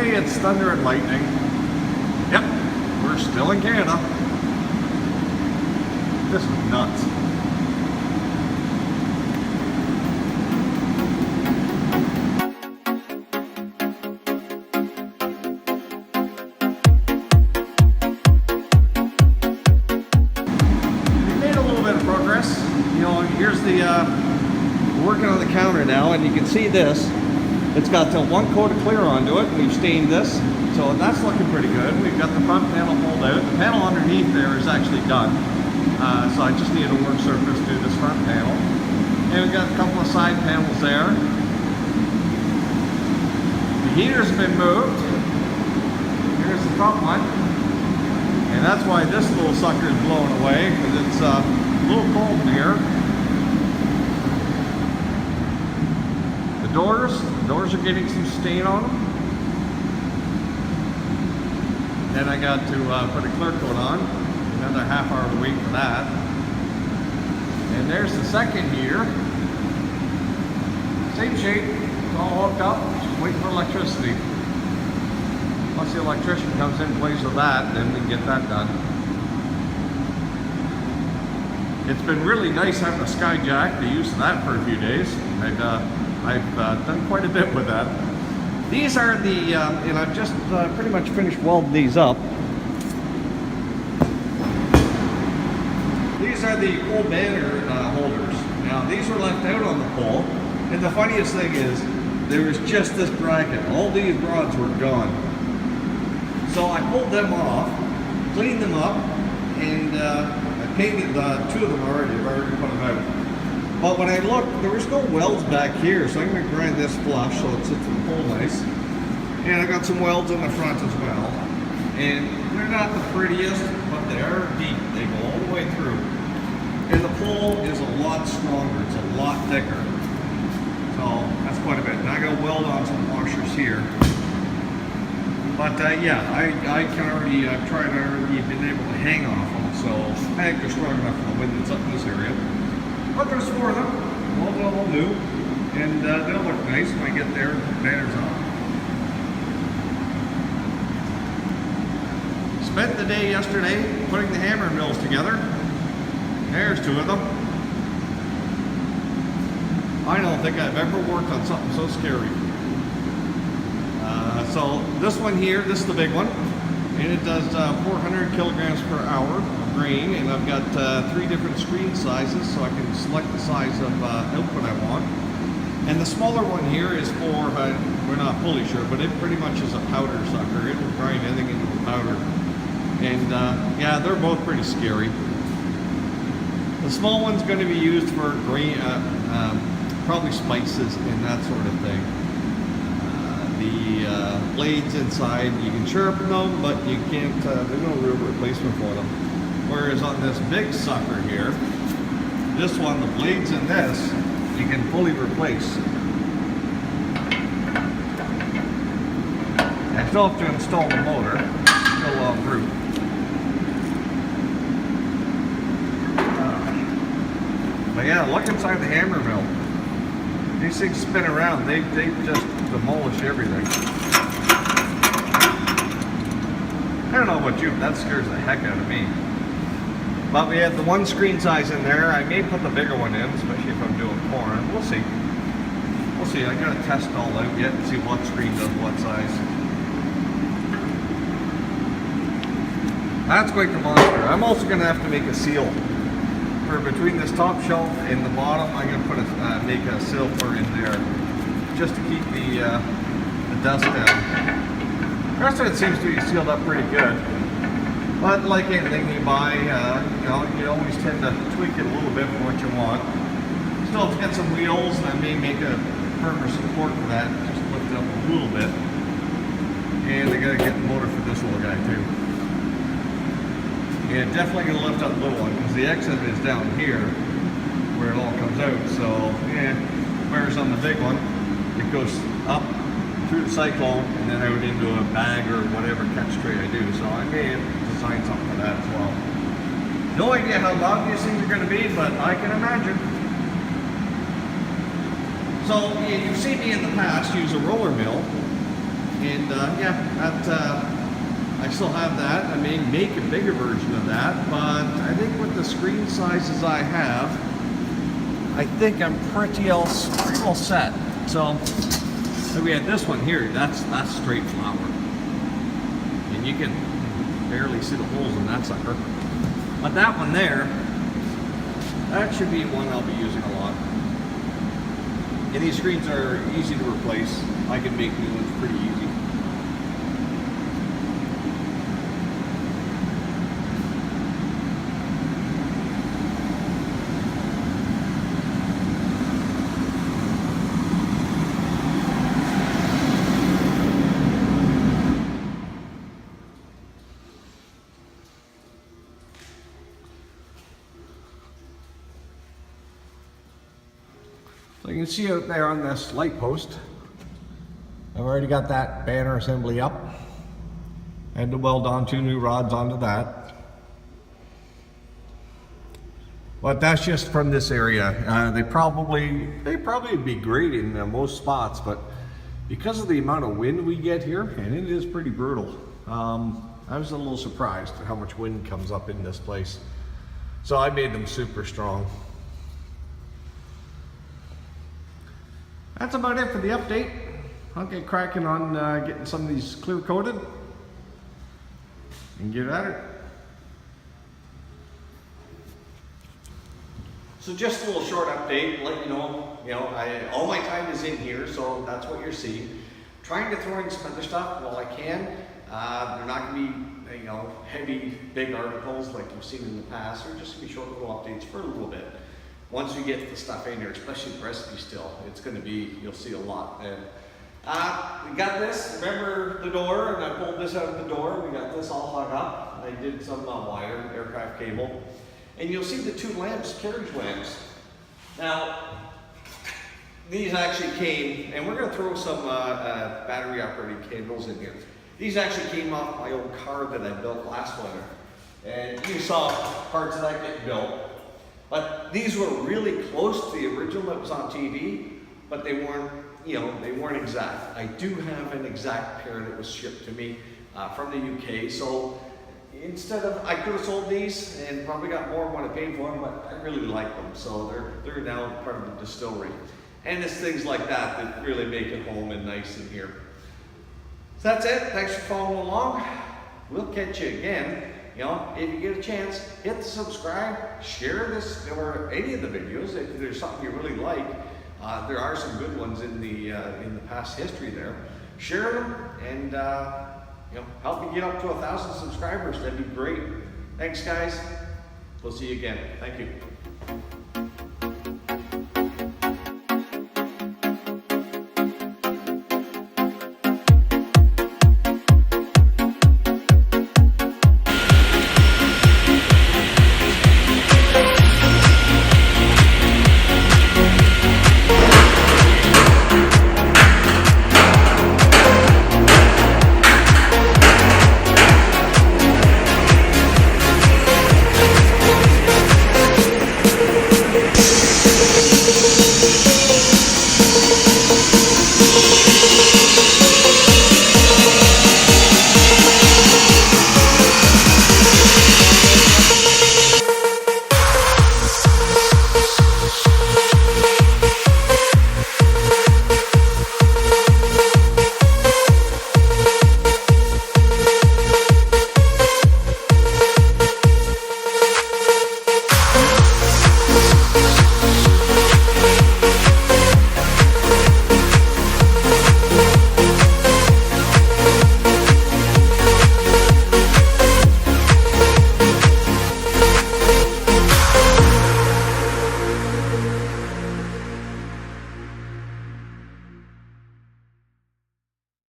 say it's thunder and lightning. Yep, we're still in Canada. This was nuts. We made a little bit of progress. You know, here's the working on the counter now, and you can see this. It's got one coat of clear onto it. We've stained this, so that's looking pretty good. We've got the front panel pulled out. The panel underneath there is actually done. So I just need a work surface to do this front panel. And we've got a couple of side panels there. The heater's been moved. Here's the front one. And that's why this little sucker is blowing away, because it's a little cold in here. The doors are getting some stain on them. Then I got to put a clear coat on. Another half hour to wait for that. And there's the second heater. Same shape, it's all hooked up, just waiting for electricity. Once the electrician comes in and plays with that, then we can get that done. It's been really nice having a Skyjack. The use of that for a few days. I've done quite a bit with that. These are the, and I've just pretty much finished welding these up. These are the pole banner holders. Now these were left out on the pole, and the funniest thing is there was just this bracket. All these rods were gone. So I pulled them off, cleaned them up, and I painted two of them already. I've already put them out. But when I looked, there was no welds back here, so I'm going to grind this flush so it sits in the pole nice. And I got some welds on the front as well. And they're not the prettiest, but they are deep. They go all the way through. And the pole is a lot stronger. It's a lot thicker. So that's quite a bit. And I got to weld on some washers here. But yeah, I can already, I've tried already been able to hang off them. So I think they're strong enough for the wind that's up in this area. But there's four of them. All new. And they'll look nice when I get there and put banners on. Spent the day yesterday putting the hammer mills together. There's two of them. I don't think I've ever worked on something so scary. So this one here, this is the big one, and it does 400 kilograms per hour of grain, and I've got 3 different screen sizes, so I can select the size of output I want. And the smaller one here is for, we're not fully sure, but it pretty much is a powder sucker. It will grind anything into a powder. And yeah, they're both pretty scary. The small one's going to be used for grain, probably spices and that sort of thing. The blades inside, you can sharpen them, but you can't, there's no real replacement for them. Whereas on this big sucker here, this one, the blades in this, you can fully replace. I still have to install the motor, still en route. But yeah, look inside the hammer mill. These things spin around, they just demolish everything. I don't know about you, but that scares the heck out of me. But we have the one screen size in there. I may put the bigger one in, especially if I'm doing corn. We'll see. We'll see. I gotta test it all out yet and see what screen does what size. That's quite the monster. I'm also gonna have to make a seal for between this top shelf and the bottom. I'm gonna put make a seal for in there, just to keep the dust down. The rest of it seems to be sealed up pretty good. But like anything you buy, you know, you always tend to tweak it a little bit for what you want. Still have to get some wheels, and I may make a firmer support for that, just lift it up a little bit. And I gotta get the motor for this little guy too. Yeah, definitely gonna lift up the little one, because the exit is down here, where it all comes out. So, yeah, whereas on the big one, it goes up through the cyclone and then out into a bag or whatever catch tray I do. So I may design something for that as well. No idea how loud these things are going to be, but I can imagine. So you've seen me in the past use a roller mill And yeah, that, I still have that. I may make a bigger version of that, but I think with the screen sizes I have, I think I'm pretty well set. So we had this one here. That's straight flour, and you can barely see the holes in that sucker. But that one there, that should be one I'll be using a lot. And these screens are easy to replace. I can make new ones pretty easy. So you can see out there on this light post, I've already got that banner assembly up. I had to weld on 2 new rods onto that. But that's just from this area. They probably would be great in most spots, but because of the amount of wind we get here, and it is pretty brutal, I was a little surprised at how much wind comes up in this place. So I made them super strong. That's about it for the update. I'll get cracking on getting some of these clear coated and get at it. So just a little short update, let you know, all my time is in here, so that's what you're seeing. Trying to throw in some other stuff while I can. They're not going to be, heavy, big articles like you've seen in the past. They're just going to be short little updates for a little bit. Once we get the stuff in here, especially the recipe still, it's going to be, you'll see a lot. And we got this, remember the door, and I pulled this out of the door. We got this all hung up. I did some wire, aircraft cable. And you'll see the 2 lamps, carriage lamps. Now, these actually came, and we're going to throw some battery operated candles in here. These actually came off my old car that I built last winter. And you saw parts of that get built. But these were really close to the original that was on TV, but they weren't, they weren't exact. I do have an exact pair that was shipped to me from the UK. So instead of, I could have sold these and probably got more than what I paid for them, but I really like them. So they're now part of the distillery. And it's things like that that really make it home and nice in here. So that's it. Thanks for following along. We'll catch you again. If you get a chance, hit the subscribe, share this or any of the videos. If there's something you really like, there are some good ones in the past history there. Share them and help me get up to 1,000 subscribers. That'd be great. Thanks, guys. We'll see you again. Thank you.